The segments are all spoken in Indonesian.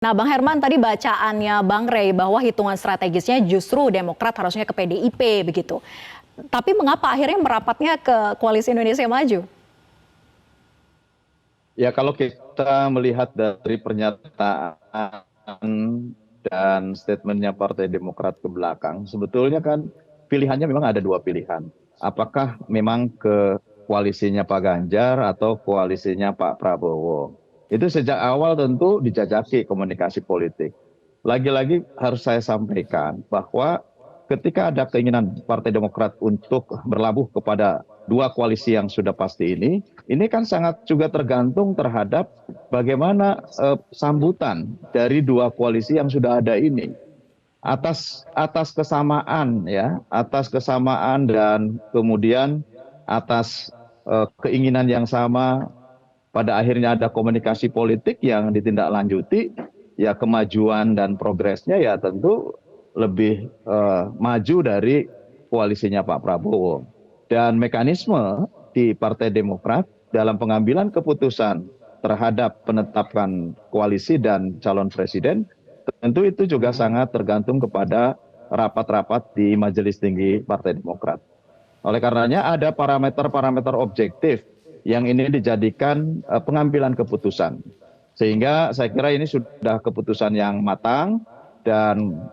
Nah, Bang Herman tadi bacaannya Bang Rey bahwa hitungan strategisnya justru Demokrat harusnya ke PDIP begitu. Tapi mengapa akhirnya merapatnya ke Koalisi Indonesia Maju? Ya, kalau kita melihat dari pernyataan dan statementnya Partai Demokrat ke belakang, sebetulnya kan pilihannya memang ada dua pilihan. Apakah memang ke koalisinya Pak Ganjar atau koalisinya Pak Prabowo? Itu sejak awal tentu dijajaki komunikasi politik. Lagi-lagi harus saya sampaikan bahwa ketika ada keinginan Partai Demokrat untuk berlabuh kepada dua koalisi yang sudah pasti ini kan sangat juga tergantung terhadap bagaimana sambutan dari dua koalisi yang sudah ada ini atas kesamaan ya, atas kesamaan dan kemudian atas keinginan yang sama pada akhirnya ada komunikasi politik yang ditindaklanjuti, ya kemajuan dan progresnya ya tentu lebih maju dari koalisinya Pak Prabowo. Dan mekanisme di Partai Demokrat dalam pengambilan keputusan terhadap penetapan koalisi dan calon presiden, tentu itu juga sangat tergantung kepada rapat-rapat di Majelis Tinggi Partai Demokrat. Oleh karenanya ada parameter-parameter objektif yang ini dijadikan pengambilan keputusan. Sehingga saya kira ini sudah keputusan yang matang dan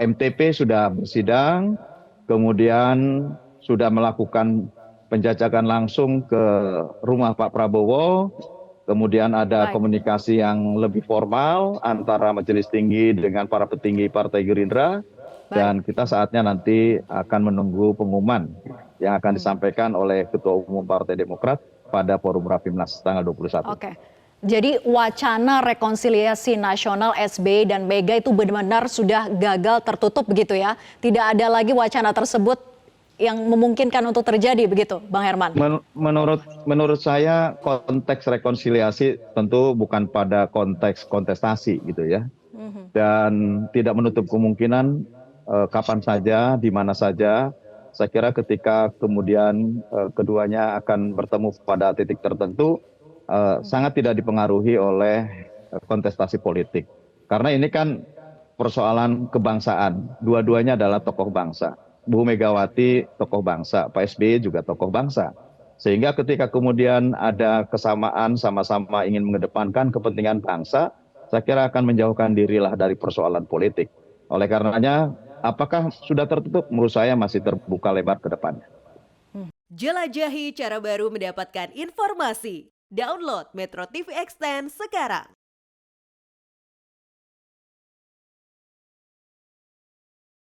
MTP sudah bersidang, kemudian sudah melakukan penjajakan langsung ke rumah Pak Prabowo, kemudian ada Baik. komunikasi yang lebih formal antara Majelis Tinggi dengan para petinggi Partai Gerindra, Baik. dan kita saatnya nanti akan menunggu pengumuman yang akan disampaikan oleh Ketua Umum Partai Demokrat pada Forum Rapimnas tanggal 21. Oke. Jadi wacana rekonsiliasi nasional SBY dan Mega itu benar-benar sudah gagal tertutup begitu ya. Tidak ada lagi wacana tersebut yang memungkinkan untuk terjadi begitu, Bang Herman. Menurut saya konteks rekonsiliasi tentu bukan pada konteks kontestasi gitu ya. Dan tidak menutup kemungkinan kapan saja, di mana saja. Saya kira ketika kemudian keduanya akan bertemu pada titik tertentu, sangat tidak dipengaruhi oleh kontestasi politik. Karena ini kan persoalan kebangsaan. Dua-duanya adalah tokoh bangsa. Bu Megawati tokoh bangsa, Pak SBY juga tokoh bangsa. Sehingga ketika kemudian ada kesamaan sama-sama ingin mengedepankan kepentingan bangsa, saya kira akan menjauhkan dirilah dari persoalan politik. Oleh karenanya, apakah sudah tertutup? Menurut saya masih terbuka lebar ke depannya. Jelajahi cara baru mendapatkan informasi. Download Metro TV Extend sekarang.